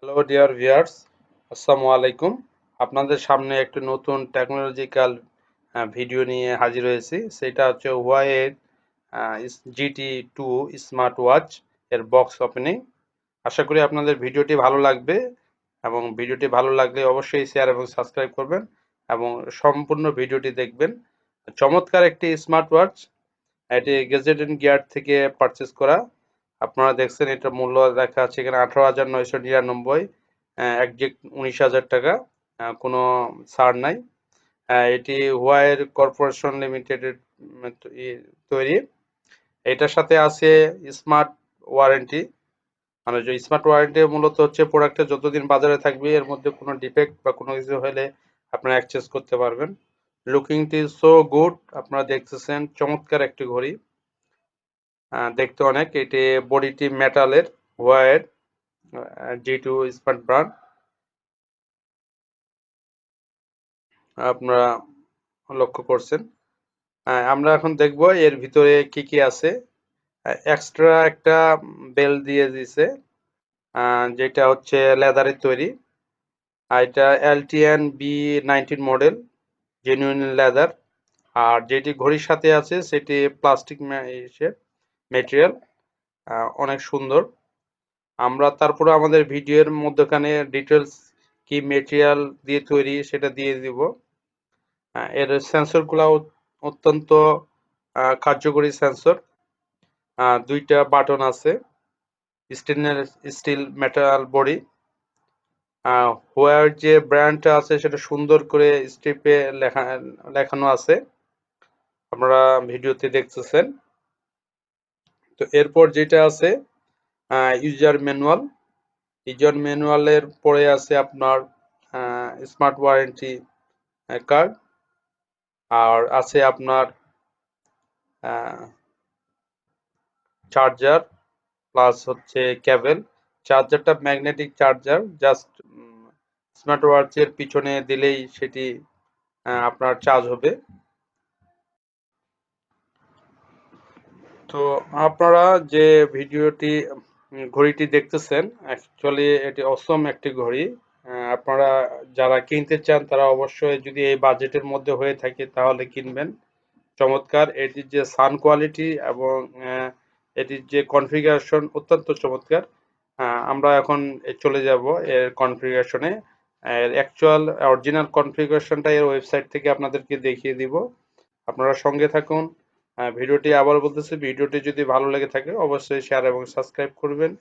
Hello dear viewers, আসসালামু আলাইকুম। আপনাদের সামনে একটি নতুন টেকনোলজিক্যাল ভিডিও নিয়ে হাজির হয়েছি। সেটা হচ্ছে হুয়াওয়ের GT2 স্মার্ট ওয়াচ এর বক্স ওপেনিং। আশা করি আপনাদের ভিডিওটি ভালো লাগবে এবং ভিডিওটি ভালো লাগলে অবশ্যই শেয়ার এবং সাবস্ক্রাইব করবেন এবং সম্পূর্ণ ভিডিওটি দেখবেন। চমৎকার একটি স্মার্ট ওয়াচ, এটি গেজেট এন্ড গিয়ার থেকে পারচেজ করা। আপনারা দেখছেন এটার মূল্য দেখা আছে এখানে 18,999, একজ্যাক্ট 19,000 টাকা। কোনো ছাড় নাই। এটি হুয়াওয়ের কর্পোরেশন লিমিটেডের তৈরি। এটার সাথে আছে স্মার্ট ওয়ারেন্টি। মানে যে স্মার্ট ওয়ারেন্টি মূলত হচ্ছে প্রোডাক্টটা যতদিন বাজারে থাকবে এর মধ্যে কোনো ডিফেক্ট বা কোনো কিছু হলে আপনারা এক্সচেঞ্জ করতে পারবেন। লুকিংটি সো গুড, আপনারা দেখতেছেন চমৎকার একটি ঘড়ি। দেখতে অনেক, এটি বডিটি মেটালের, ওয়ার G2 স্মার্ট ব্র্যান্ড। আপনারা লক্ষ্য করছেন। আমরা এখন দেখব এর ভিতরে কি কি আছে। এক্সট্রা একটা বেল দিয়ে দিছে, যেটা হচ্ছে লেদারের তৈরি। এটা LTN-B19 মডেল, জেনুইন লেদার। আর যেটি ঘড়ির সাথে আছে সেটি প্লাস্টিক মেটেরিয়াল, অনেক সুন্দর। আমরা তারপরে আমাদের ভিডিওর মধ্যখানে ডিটেলস কি মেটেরিয়াল দিয়ে তৈরি সেটা দিয়ে দিব। এর সেন্সরগুলো অত্যন্ত কার্যকরী সেন্সর। দুইটা বাটন আছে, স্টেনলেস স্টিল মেটাল বডি। হোয়ার যে ব্র্যান্ডটা আছে সেটা সুন্দর করে স্ট্রিপে লেখানো আছে, আপনারা ভিডিওতে দেখতেছেন। তো এরপর যেটা আছে ইউজার ম্যানুয়াল। ইউজার ম্যানুয়ালের পরে আছে আপনার স্মার্ট ওয়ারেন্টি কার্ড, আর আছে আপনার চার্জার প্লাস হচ্ছে কেবল। চার্জারটা ম্যাগনেটিক চার্জার, জাস্ট স্মার্ট ওয়াচের পিছনে দিলেই সেটি আপনার চার্জ হবে। তো আপনারা যে ভিডিওটি ঘড়িটি দেখতেছেন, অ্যাকচুয়ালি এটি অসম একটি ঘড়ি। আপনারা যারা কিনতে চান তারা অবশ্যই, যদি এই বাজেটের মধ্যে হয়ে থাকে তাহলে কিনবেন। চমৎকার এটির যে সাউন্ড কোয়ালিটি এবং এটির যে কনফিগারেশন অত্যন্ত চমৎকার। আমরা এখন চলে যাব এর কনফিগারেশনে। এর অ্যাকচুয়াল অরিজিনাল কনফিগারেশনটা এর ওয়েবসাইট থেকে আপনাদেরকে দেখিয়ে দিব। আপনারা সঙ্গে থাকুন। ভিডিওটি আবার বলতেছি, ভিডিওটি যদি ভালো লেগে থাকে অবশ্যই শেয়ার এবং সাবস্ক্রাইব করবেন।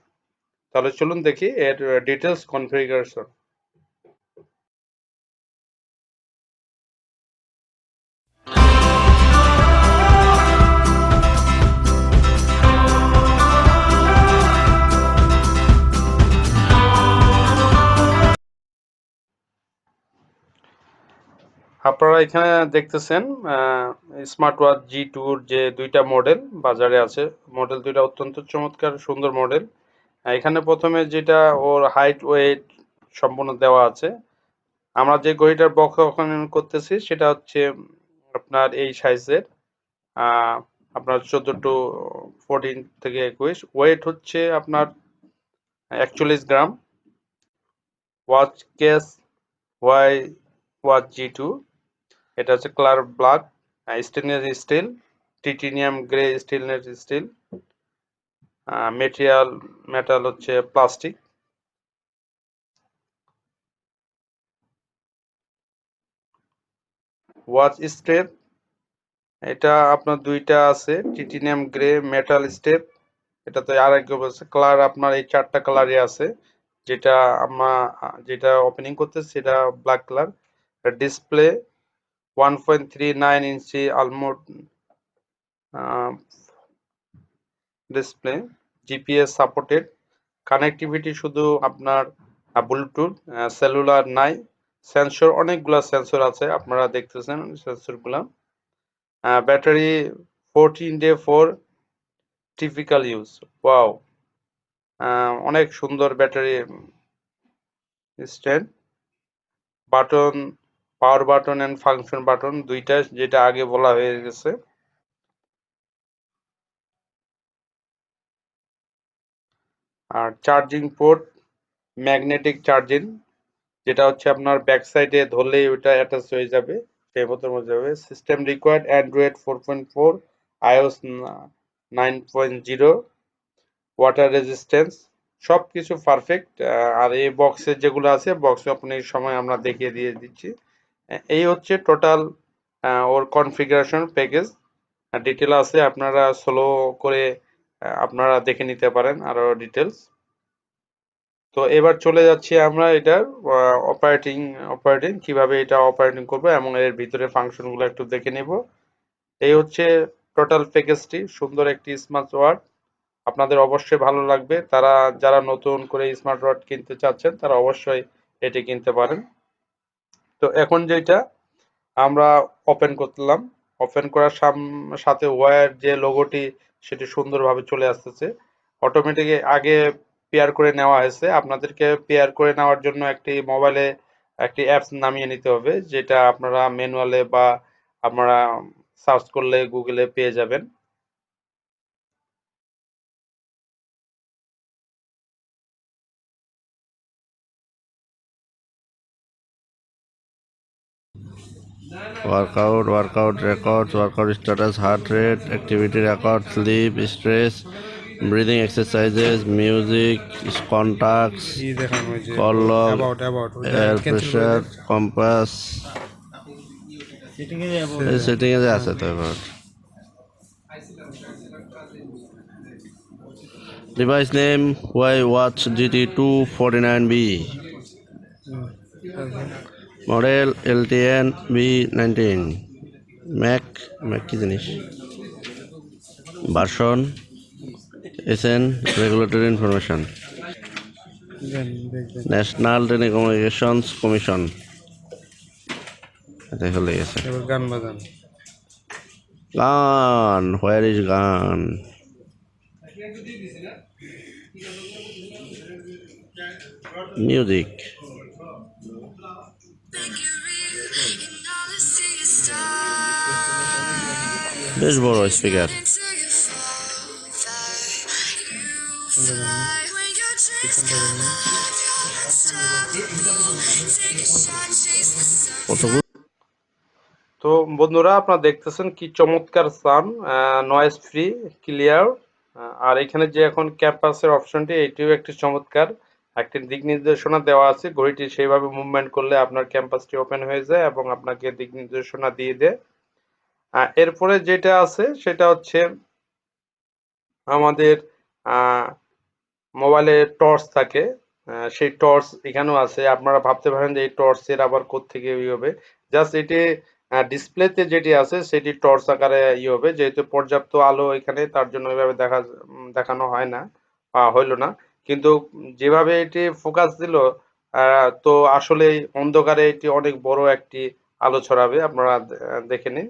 তাহলে চলুন দেখি এর ডিটেলস কনফিগারেশন। আপনারা এখানে দেখতেছেন স্মার্ট ওয়াচ G2-র যে দুইটা মডেল বাজারে আছে। মডেল দুইটা অত্যন্ত চমৎকার সুন্দর মডেল। এখানে প্রথমে যেটা ওর হাইট ওয়েট সম্পূর্ণ দেওয়া আছে। আমরা যে ঘড়িটার বক্স ওখানে করতেছি সেটা হচ্ছে আপনার এই সাইজের, আপনার 14 থেকে 21। ওয়েট হচ্ছে আপনার 41 gram. Watch case Y watch G2, এটা হচ্ছে colour black, stainless steel, titanium grey stainless steel. Metal হচ্ছে প্লাস্টিক। ওয়াচ স্টেপ, এটা আপনার দুইটা আছে, টিটেনিয়াম গ্রে মেটাল স্টেপ। এটা তো আরেক বলছে কালার, আপনার এই চারটা কালারই আছে। যেটা আমরা যেটা ওপেনিং করতেছি সেটা ব্ল্যাক কালার। ডিসপ্লে 1.39 ইঞ্চি আলমোড ডিসপ্লে, জিপিএস সাপোর্টেড। কানেক্টিভিটি শুধু আপনার ব্লুটুথ, সেলুলার নাই। সেন্সর অনেকগুলা সেন্সর আছে, আপনারা দেখতেছেন সেন্সরগুলা। Battery 14 day for typical use. Wow, অনেক সুন্দর battery stand. Button, power button and function button দুইটা, যেটা আগে বলা হয়ে গেছে। আর চার্জিং পোর্ট ম্যাগনেটিক চার্জিং, যেটা হচ্ছে আপনার ব্যাক সাইডে ধরলেই ওটা অ্যাটাচ হয়ে যাবে, সেই মতো মজা হবে। System required Android 4.4, iOS 9.0, water resistance, সবকিছু পারফেক্ট। আর এই বক্সে যেগুলো আছে, বক্সে আপনি সময় আমরা দেখিয়ে দিয়ে দিচ্ছি। এই হচ্ছে টোটাল ওর কনফিগারেশন প্যাকেজ। ডিটেল আছে, আপনারা স্লো করে আপনারা দেখে নিতে পারেন আরো ডিটেলস। তো এবার চলে যাচ্ছি আমরা এটার অপারেটিং অপারেটিং কিভাবে এটা অপারেটিং করবো এবং এর ভিতরে ফাংশন গুলো একটু দেখে নিব। এই হচ্ছে টোটাল প্যাকেজটি, সুন্দর একটি স্মার্ট ওয়াচ। আপনাদের অবশ্যই ভালো লাগবে, তারা যারা নতুন করে স্মার্ট ওয়াচ কিনতে চাচ্ছেন তারা অবশ্যই এটি কিনতে পারেন। তো এখন যেটা আমরা ওপেন করলাম, ওপেন করার সাথে ওয়্যার যে লোগোটি সেটি সুন্দরভাবে চলে আসতেছে। অটোমেটিক আগে পেয়ার করে নেওয়া হয়েছে, আপনাদেরকে পেয়ার করে নেওয়ার জন্য একটি মোবাইলে একটি অ্যাপস নামিয়ে নিতে হবে, যেটা আপনারা ম্যানুয়ালে বা আপনারা সার্চ করলে গুগলে পেয়ে যাবেন। Workout records, workout status, heart rate, activity record, sleep, stress, breathing exercises, music, contacts, call log, air pressure, compass. এই সেটিং এ আছে তো এবার। Device name Huawei Watch GT249B, model LTN B19, Mac কি জিনিস, version SN, regulatory information, national telecommunications commission. এটা হলে গেছে গান, হোয়ার ইজ গান, মিউজিক, বেশ বড় স্পিকার, কতগুলো। তো বন্ধুরা, আপনারা দেখতেছেন কি চমৎকার সাউন্ড, নয়েজ ফ্রি, ক্লিয়ার। আর এখানে যে এখন ক্যাম্পাসের অপশনটি, এটিও একটি চমৎকার, একটি দিক নির্দেশনা দেওয়া আছে, ঘড়িটি সেইভাবে মুভমেন্ট করলে আপনার ক্যাম্পাসটি ওপেন হয়ে যায় এবং আপনাকে দিক নির্দেশনা দিয়ে দেয়। এরপরে যেটা আছে সেটা হচ্ছে আমাদের মোবাইলে টর্চ থাকে, সেই টর্চ এখানেও আছে। আপনারা ভাবতে পারেন যে এই টর্চের আবার কোত্থেকে হবে, জাস্ট এটি ডিসপ্লেতে যেটি আছে সেটি টর্চ আকারে হবে, যেহেতু পর্যাপ্ত আলো এখানে, তার জন্য এভাবে দেখানো হয় না, হইলো না। কিন্তু যেভাবে এটি ফোকাস দিল, তো আসলে অন্ধকারে এটি অনেক বড় একটি আলো ছড়াবে, আপনারা দেখে নিন।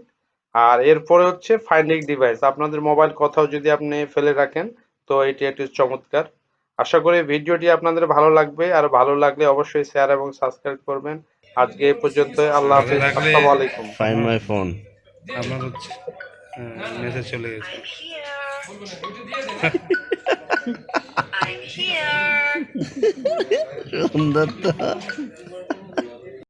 আর এরপরে হচ্ছে ফাইন্ডিং ডিভাইস, আপনাদের মোবাইল কোথাও যদি আপনি ফেলে রাখেন, তো এটি একটি চমৎকার। আশা করি ভিডিওটি আপনাদের ভালো লাগবে, আর ভালো লাগলে অবশ্যই শেয়ার এবং সাবস্ক্রাইব করবেন। আজকে এই পর্যন্ত, আল্লাহ হাফেজ, আসসালামু আলাইকুম। Find my phone. আপনার হচ্ছে মেসেজ চলে গেছে। সুন্দর তো।